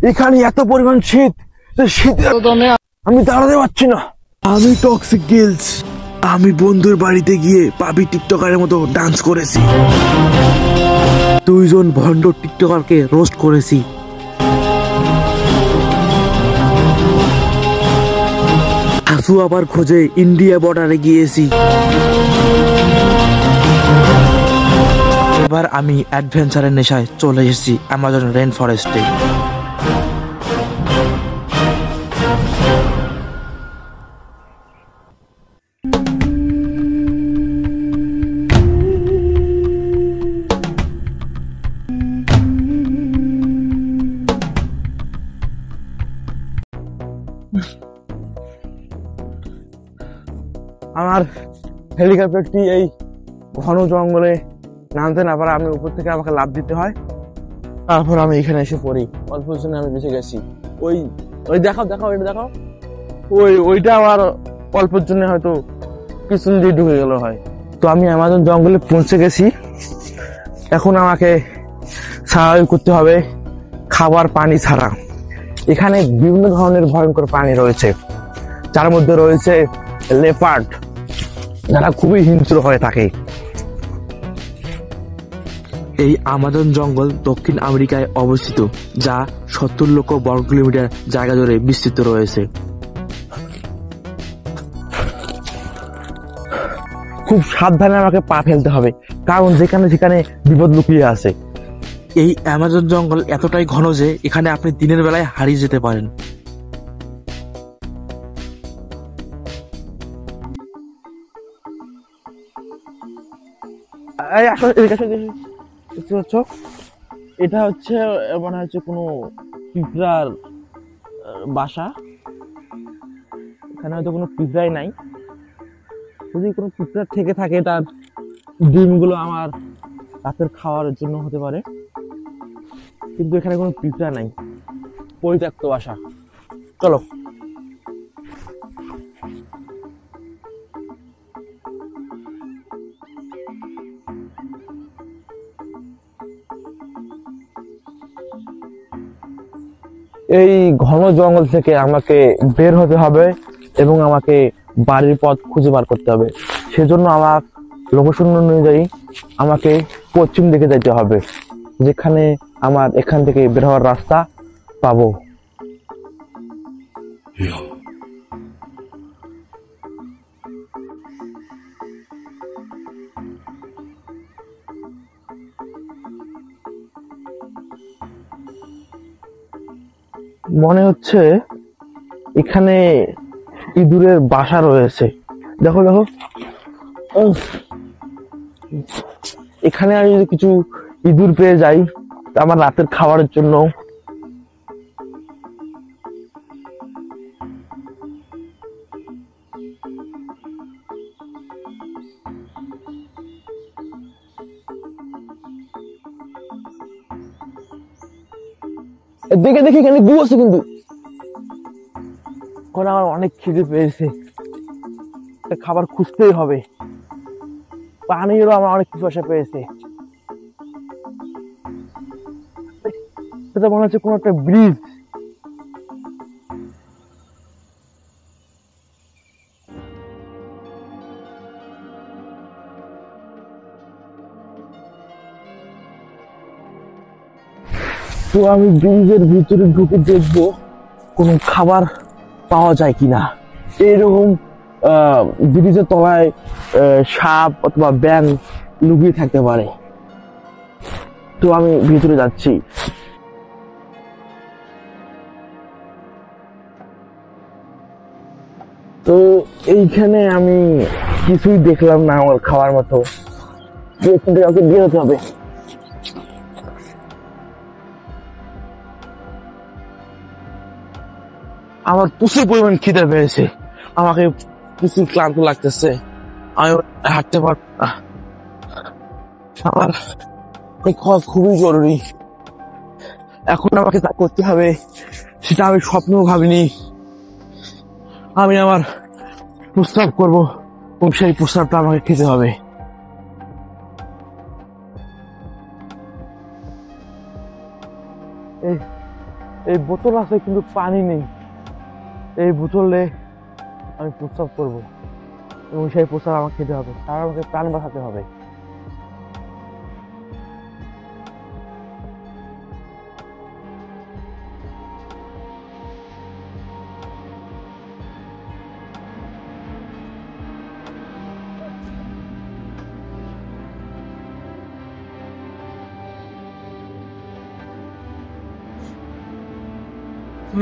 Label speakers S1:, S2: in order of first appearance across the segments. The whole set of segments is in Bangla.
S1: এখানে এত পরিমাণ শীত, শীতে আমি দাঁড়াতে পারছি না। আমি টক্সিক গিলস, আমি বন্ধুর বাড়িতে গিয়ে পাবি টিকটকারের মতো ডান্স করেছি। 2 জন ভণ্ড টিকটকারকে রোস্ট করেছি। হাসু আবার খোঁজে ইন্ডিয়া বর্ডারে গিয়েছি। এবার আমি অ্যাডভেঞ্চারের নেশায় চলে এসেছি অ্যামাজন রেন ফরেস্টে। আমার হেলিকপ্টারটি এই ঘন জঙ্গলে নামতে না পারে, আমি উপর থেকে আমাকে লাফ দিতে হয়, তারপর আমি এখানে এসে পড়ি। অল্প জন্য আমি বেঁচে গেছি। ওই ওই দেখাও দেখাও, এটা দেখাও, ওইটা আমার অল্পের জন্য হয়তো পিছন দিয়ে ঢুকে গেল হয়। তো আমি অ্যামাজন জঙ্গলে পৌঁছে গেছি। এখন আমাকে সার্ভাইভ করতে হবে খাবার পানি ছাড়া। এখানে বিভিন্ন ধরনের ভয়ঙ্কর প্রাণী রয়েছে, যার মধ্যে রয়েছে লেপার্ড, যারা খুবই হিংস্র হয়ে থাকে। এই আমাজন জঙ্গল দক্ষিণ আমেরিকায় অবস্থিত, যা 70 লক্ষ বর্গ কিলোমিটার জায়গা জুড়ে বিস্তৃত রয়েছে। খুব সাবধানে আমাকে পা ফেলতে হবে, কারণ যেখানে সেখানে বিপদ লুকিয়ে আছে। এই অ্যামাজন জঙ্গল এতটাই ঘন যে এখানে আপনি দিনের বেলায় হারিয়ে যেতে পারেন। এটা হচ্ছে মনে হচ্ছে কোনো পিঁপড়ার বাসা। এখানে হয়তো কোনো পিঁপড়াই নাই। যদি কোনো পিঁপড়া থেকে থাকে, তার ডিমগুলো আমার রাতের খাওয়ার জন্য হতে পারে, কিন্তু এখানে কোনো পিঁপড়া নাই, পরিত্যক্ত বাসা। চলো। এই ঘন জঙ্গল থেকে আমাকে বের হতে হবে এবং আমাকে বাড়ির পথ খুঁজে বার করতে হবে। সেজন্য আমার লোকেশন অনুযায়ী আমাকে পশ্চিম দিকে যেতে হবে, যেখানে আমার এখান থেকে বের হওয়ার রাস্তা পাবো। মনে হচ্ছে এখানে ইঁদুরের বাসা রয়েছে। দেখো দেখো, এখানে আমি যদি কিছু ইঁদুর পেয়ে যাই আমার রাতের খাবারের জন্য। দেখে দেখে এখানে গু আছে, কিন্তু এখন আমার অনেক খিদে পেয়েছে, খাবার খুঁজতেই হবে। পানিরও আমার অনেক পিপাসা পেয়েছে। এটা মনে হচ্ছে কোন একটা ব্রিজ। তো আমি ব্রিজের ভিতরে ঢুকে দেখবো কোনো খাবার পাওয়া যায় কিনা। এইরকম ব্রিজের তলায় সাপ অথবা ব্যাঙ লুকিয়ে থাকতে পারে। তো আমি ভিতরে যাচ্ছি। তো এইখানে আমি কিছুই দেখলাম না আমার খাওয়ার মতো। এখান থেকে আমাকে বের হতে হবে। আমার প্রচুর পরিমাণ খিদে পেয়েছে, আমাকে প্রচুর ক্লান্ত লাগতেছে, আমি হাঁটতে পারবো না। আমার এই খাওয়া খুবই জরুরি। এখন আমাকে তা করতে হবে, সেটা আমি স্বপ্নেও ভাবিনি। আমি আমার প্রস্রাব করবো এবং সেই প্রস্রাবটা আমাকে খেতে হবে। এই বোতল আছে কিন্তু পানি নেই। এই বোতলে আমি প্রস্রাব করবো এবং সেই প্রস্রাব আমাকে খেতে হবে, তার আমাকে প্রাণ বাঁচাতে হবে।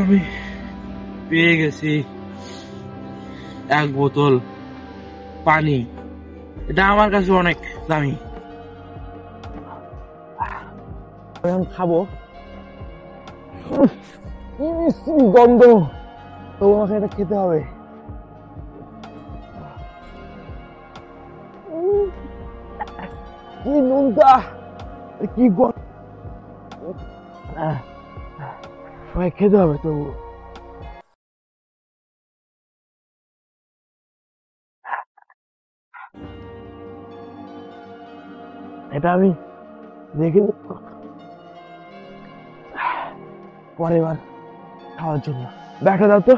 S1: আমি পেয়ে গেছি এক বোতল পানি। এটা আমার কাছে অনেক দামি। এখন খাবো, কি মিষ্টি গন্ধ, তো আমাকে এটা খেতে হবে। কি নুনটা, কি গন্ধ, আমাকে খেতে হবে তবু। এটা আমি রেখে দেব পরের বার খাওয়ার জন্য। ব্যাগটা দাও তো।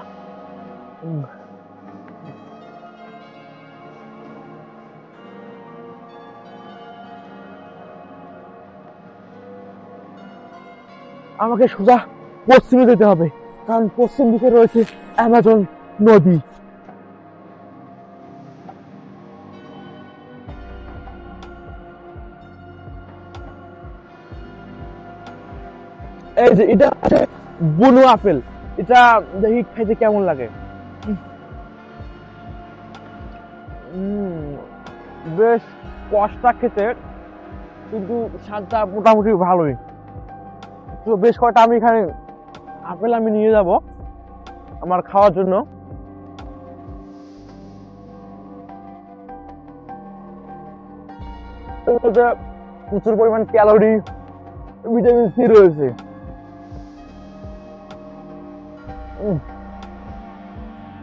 S1: আমাকে সোজা পশ্চিমে যেতে হবে, কারণ পশ্চিম দিকে রয়েছে অ্যামাজন নদী। এই যে এটা আছে বুনো আপেল, এটা দেখি খাইতে কেমন লাগে। বেশ কষ্টা খেতে, কিন্তু স্বাদটা মোটামুটি ভালোই। তো বেশ কয়টা আমি এখানে আপেল আমি নিয়ে যাব আমার খাওয়ার জন্য। প্রচুর পরিমাণ ক্যালোরি, ভিটামিন সি রয়েছে।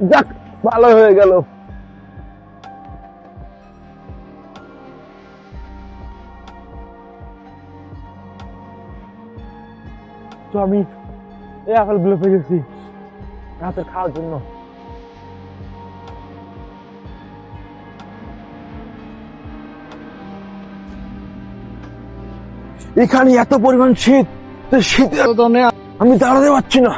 S1: যাক, ভালো হয়ে গেল। তো আমি এই আপেলগুলো পেয়ে গেছি রাতের খাওয়ার জন্য। এখানে এত পরিমাণ শীত, শীতের আমি দাঁড়াতে পারছি না।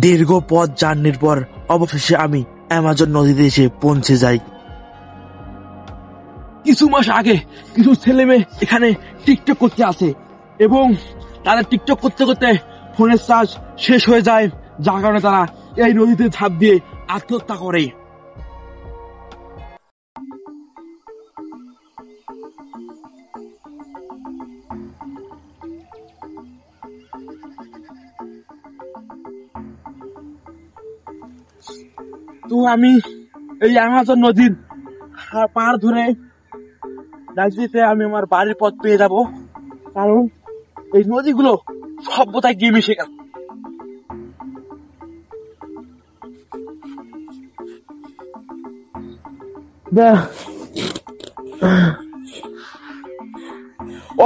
S2: দীর্ঘ পথ জার্নির পর অবশেষে আমি অ্যামাজন নদীতে এসে পৌঁছে যাই।
S1: কিছু মাস আগে কিছু ছেলে মেয়ে এখানে টিকটক করতে আসে এবং তারা টিকটক করতে করতে ফোনের চার্জ শেষ হয়ে যায়, যার কারণে তারা এই নদীতে ঝাঁপ দিয়ে আত্মহত্যা করে। তো আমি এই অ্যামাজন নদীর পার ধরে রাজনীতিতে আমি আমার বাড়ির পথ পেয়ে যাব, কারণ এই নদীগুলো সভ্যতায় গিয়ে মিশে গেল।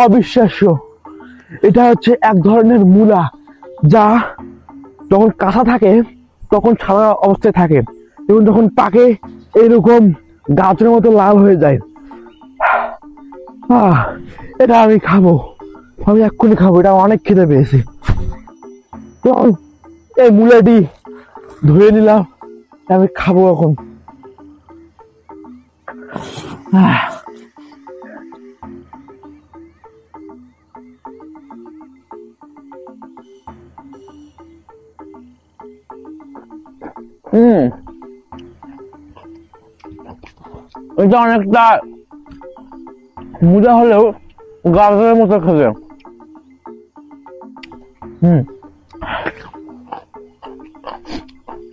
S1: অবিশ্বাস্য, এটা হচ্ছে এক ধরনের মূলা, যা যখন কাঁচা থাকে তখন সাদা অবস্থায় থাকে এবং যখন পাকে এইরকম গাছের মতো লাল হয়ে যায়। এটা আমি খাবো, আমি এক্ষুনি খাবো, এটা অনেক খেতে পেয়েছি। তো এই মূলাটি ধরে নিলাম, আমি খাবো এখন। এটা অনেকটা মজা হলেও গাজরের মতো খেতে।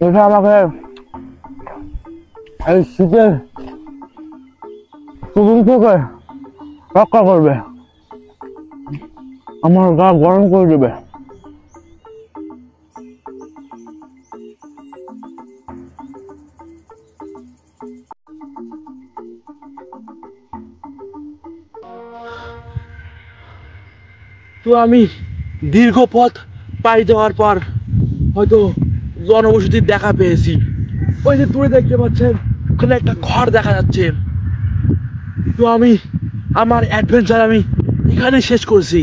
S1: এটা আমাকে এই শীতের চুলুম থেকে রক্ষা করবে, আমার গা গরম করে দেবে। তো আমি দীর্ঘ পথ পাড়ি দেওয়ার পর হয়তো জনবসতির দেখা পেয়েছি। ওই যে দূরে দেখতে পাচ্ছেন ওখানে একটা ঘর দেখা যাচ্ছে। তো আমি আমার অ্যাডভেঞ্চার আমি এখানে শেষ করছি।